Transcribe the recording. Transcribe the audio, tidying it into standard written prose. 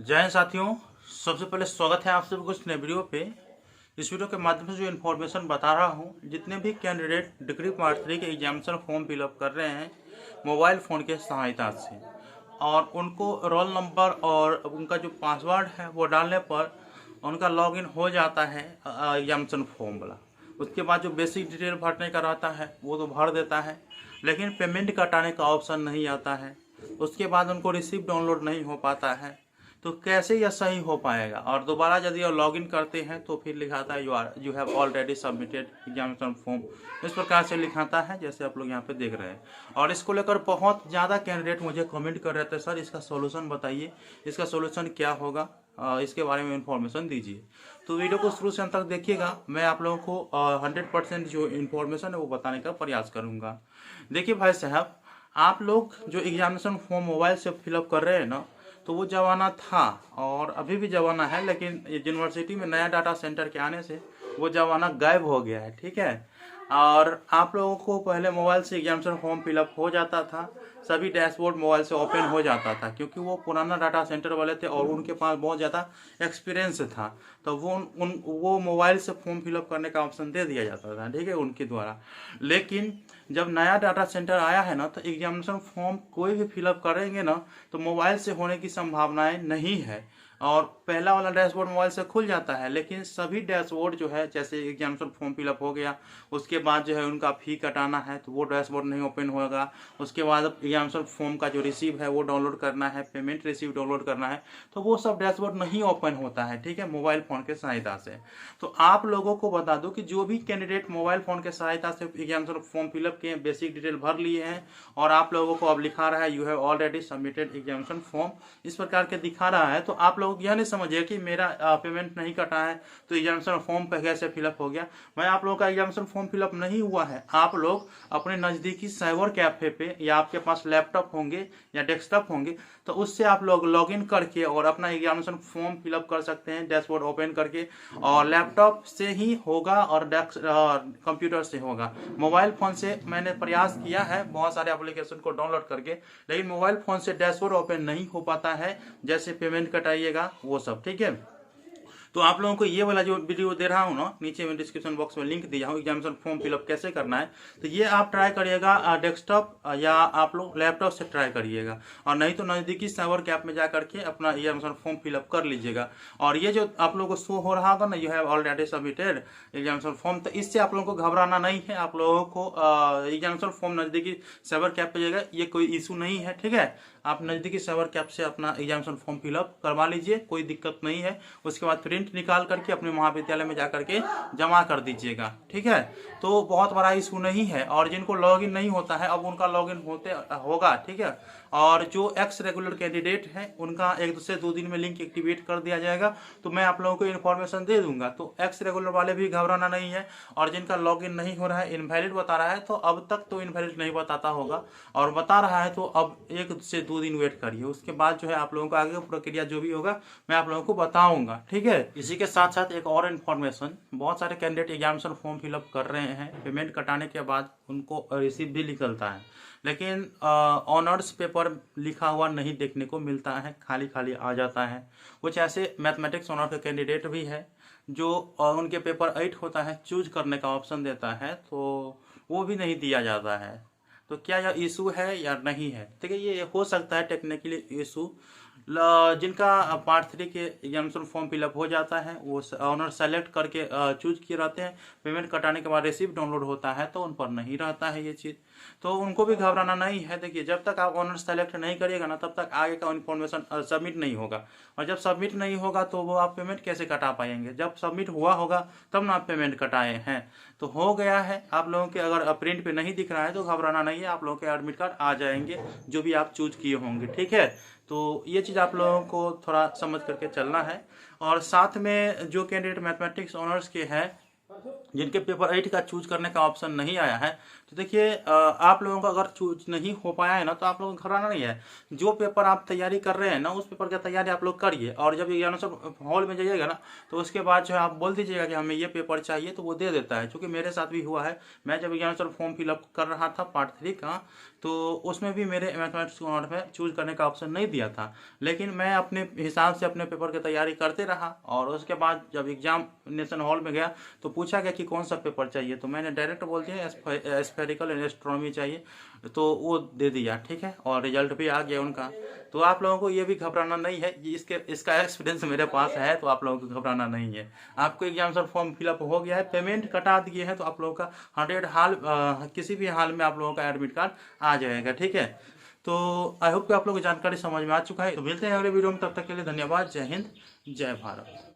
जय हिंद साथियों। सबसे पहले स्वागत है आप सभी कुछ नए वीडियो पे। इस वीडियो के माध्यम से जो इन्फॉर्मेशन बता रहा हूँ, जितने भी कैंडिडेट डिग्री पार्ट 3 के एग्जामिनेशन फॉर्म फिलअप कर रहे हैं मोबाइल फ़ोन के सहायता से, और उनको रोल नंबर और उनका जो पासवर्ड है वो डालने पर उनका लॉगिन हो जाता है एग्जामिनेशन फॉर्म वाला। उसके बाद जो बेसिक डिटेल भरने का रहता है वो तो भर देता है, लेकिन पेमेंट कटाने का ऑप्शन नहीं आता है। उसके बाद उनको रिसिप्ट डाउनलोड नहीं हो पाता है। तो कैसे यह सही हो पाएगा? और दोबारा यदि आप लॉगिन करते हैं तो फिर लिखाता है you have already submitted examination form. इस प्रकार से लिखाता है जैसे आप लोग यहाँ पे देख रहे हैं। और इसको लेकर बहुत ज़्यादा कैंडिडेट मुझे कमेंट कर रहे थे, सर इसका सोल्यूशन बताइए, इसका सोल्यूशन क्या होगा, इसके बारे में इंफॉर्मेशन दीजिए। तो वीडियो को शुरू से अंत तक देखिएगा। मैं आप लोगों को 100% जो इन्फॉर्मेशन है वो बताने का प्रयास करूँगा। देखिए भाई साहब, आप लोग जो एग्जामिनेशन फॉर्म मोबाइल से फिलअप कर रहे हैं ना, तो वो जमाना था और अभी भी जमाना है, लेकिन यूनिवर्सिटी में नया डाटा सेंटर के आने से वो जमाना गायब हो गया है। ठीक है। और आप लोगों को पहले मोबाइल से एग्जामिनेशन फॉर्म फिलअप हो जाता था, सभी डैशबोर्ड मोबाइल से ओपन हो जाता था, क्योंकि वो पुराना डाटा सेंटर वाले थे और उनके पास बहुत ज़्यादा एक्सपीरियंस था। तो वो मोबाइल से फॉर्म फिलअप करने का ऑप्शन दे दिया जाता था, ठीक है, उनके द्वारा। लेकिन जब नया डाटा सेंटर आया है ना, तो एग्जामिनेशन फॉर्म कोई भी फिलअप करेंगे ना तो मोबाइल से होने की संभावनाएं नहीं है। और पहला वाला डैशबोर्ड मोबाइल से खुल जाता है, लेकिन सभी डैशबोर्ड जो है, जैसे एग्जामिनेशन फॉर्म फिलअप हो गया, उसके बाद जो है उनका फी कटाना है तो वो डैशबोर्ड नहीं ओपन होगा। उसके बाद एग्जामिनेशन फॉर्म का जो रिसीव है वो डाउनलोड करना है, पेमेंट रिसीव डाउनलोड करना है, तो वो सब डैशबोर्ड नहीं ओपन होता है, ठीक है, मोबाइल फ़ोन के सहायता से। तो आप लोगों को बता दूं कि जो भी कैंडिडेट मोबाइल फ़ोन के सहायता से एग्जामिनेशन फॉर्म फिलअप किए, बेसिक डिटेल भर लिए हैं, और आप लोगों को अब लिखा रहा है you have already submitted examination form, इस प्रकार के दिखा रहा है, तो आप लोग यह नहीं समझिए कि मेरा पेमेंट नहीं कटा है तो एग्जामिनेशन फॉर्म पे कैसे फिलअप हो गया। मैं आप लोगों का एग्जामिनेशन फॉर्म फिलअप नहीं हुआ है। आप लोग अपने नज़दीकी साइबर कैफे पे, या आपके पास लैपटॉप होंगे या डेस्कटॉप होंगे, तो उससे आप लोग लॉगिन करके और अपना एग्जामिनेशन फॉर्म फिलअप कर सकते हैं डैशबोर्ड ओपन करके। और लैपटॉप से ही होगा और कंप्यूटर से होगा। मोबाइल फ़ोन से मैंने प्रयास किया है बहुत सारे एप्लीकेशन को डाउनलोड करके, लेकिन मोबाइल फ़ोन से डैशबोर्ड ओपन नहीं हो पाता है, जैसे पेमेंट कटाइएगा वो सब, ठीक है। तो आप लोगों को ये वाला जो वीडियो दे रहा हूँ ना, नीचे में डिस्क्रिप्शन बॉक्स में लिंक दिया हूँ एग्जामिनेशन फॉर्म फिलअप कैसे करना है, तो ये आप ट्राई करिएगा डेस्कटॉप या आप लोग लैपटॉप से ट्राई करिएगा, और नहीं तो नज़दीकी साइबर कैफ में जा करके अपना एग्जामिनेशन फॉर्म फिलअप कर लीजिएगा। और ये जो आप लोगों को शो हो रहा होगा ना, you have already submitted examination form, तो इससे आप लोगों को घबराना नहीं है। आप लोगों को एग्जामिनेशन फॉर्म नज़दीकी साइबर कैफ पे जाएगा, ये कोई इशू नहीं है, ठीक है। आप नज़दीकी साइबर कैफ से अपना एग्जामिनेशन फॉर्म फिलअप करवा लीजिए, कोई दिक्कत नहीं है। उसके बाद प्रिंट निकाल करके अपने महाविद्यालय में जा करके जमा कर दीजिएगा, ठीक है। तो बहुत बड़ा इशू नहीं है। और जिनको लॉगिन नहीं होता है, अब उनका लॉगिन होगा, ठीक है। और जो एक्स रेगुलर कैंडिडेट है उनका 1 से 2 दिन में लिंक एक्टिवेट कर दिया जाएगा, तो मैं आप लोगों को इन्फॉर्मेशन दे दूंगा। तो एक्स रेगुलर वाले भी घबराना नहीं है। और जिनका लॉगिन नहीं हो रहा है, इनवैलिड बता रहा है, तो अब तक तो इनवैलिड नहीं बताता होगा, और बता रहा है तो अब 1 से 2 दिन वेट करिए। उसके बाद जो है आप लोगों को आगे प्रक्रिया जो भी होगा मैं आप लोगों को बताऊंगा, ठीक है। इसी के साथ साथ एक और इन्फॉर्मेशन, बहुत सारे कैंडिडेट एग्जामिनेशन फॉर्म फिलअप कर रहे हैं, पेमेंट कटाने के बाद उनको रिसीव भी निकलता है, लेकिन ऑनर्स पेपर लिखा हुआ नहीं देखने को मिलता है, खाली खाली आ जाता है। कुछ ऐसे मैथमेटिक्स ऑनर के कैंडिडेट भी है जो उनके पेपर 8 होता है, चूज करने का ऑप्शन देता है, तो वो भी नहीं दिया जाता है। तो क्या यह इशू है या नहीं है? ठीक है, ये हो सकता है टेक्निकली इशू। जिनका पार्ट 3 के एग्जामिनेशन फॉर्म फिलअप हो जाता है, वो ऑनर सेलेक्ट करके चूज किए रहते हैं, पेमेंट कटाने के बाद रिसिप्ट डाउनलोड होता है तो उन पर नहीं रहता है ये चीज़। तो उनको भी घबराना नहीं है। देखिए, जब तक आप ऑनर सेलेक्ट नहीं करिएगा ना, तब तक आगे का इन्फॉर्मेशन सबमिट नहीं होगा, और जब सबमिट नहीं होगा तो वो आप पेमेंट कैसे कटा पाएंगे? जब सबमिट हुआ होगा तब ना आप पेमेंट कटाए हैं। तो हो गया है आप लोगों के, अगर प्रिंट पे नहीं दिख रहा है तो घबराना नहीं है, आप लोगों के एडमिट कार्ड आ जाएंगे जो भी आप चूज किए होंगे, ठीक है। तो ये चीज़ आप लोगों को थोड़ा समझ करके चलना है। और साथ में जो कैंडिडेट मैथमेटिक्स ऑनर्स के हैं, जिनके पेपर 8 का चूज करने का ऑप्शन नहीं आया है, तो देखिए आप लोगों का अगर चूज नहीं हो पाया है ना, तो आप लोगों को घबराना नहीं है। जो पेपर आप तैयारी कर रहे हैं ना, उस पेपर की तैयारी आप लोग करिए, और जब एग्जामिनेशन हॉल में जाइएगा ना, तो उसके बाद जो है आप बोल दीजिएगा कि हमें ये पेपर चाहिए, तो वो दे देता है। क्योंकि मेरे साथ भी हुआ है, मैं जब एग्जामिनेशन फॉर्म फिलअप कर रहा था पार्ट 3 का, तो उसमें भी मेरे मैथमेटिक्स ऑनर में चूज करने का ऑप्शन नहीं दिया था। लेकिन मैं अपने हिसाब से अपने पेपर की तैयारी करते रहा, और उसके बाद जब एग्जामिनेशन हॉल में गया तो पूछा गया कि कौन सा पेपर चाहिए, तो मैंने डायरेक्ट बोल दिया स्फेरिकल एंड एस्ट्रोनॉमी चाहिए, तो वो दे दिया। ठीक है, और रिजल्ट भी आ गया उनका। तो आप लोगों को ये भी घबराना नहीं है, इसका एक्सपीरियंस मेरे पास है, तो आप लोगों को घबराना नहीं है। आपको एग्जामिनेशन फॉर्म फिलअप हो गया है, पेमेंट कटा दिए हैं, तो आप लोगों का 100 किसी भी हाल में आप लोगों का एडमिट कार्ड आ जाएगा। ठीक है, तो आई होप कि आप लोगों को जानकारी समझ में आ चुका है। तो मिलते हैं अगले वीडियो में, तब तक के लिए धन्यवाद। जय हिंद, जय भारत।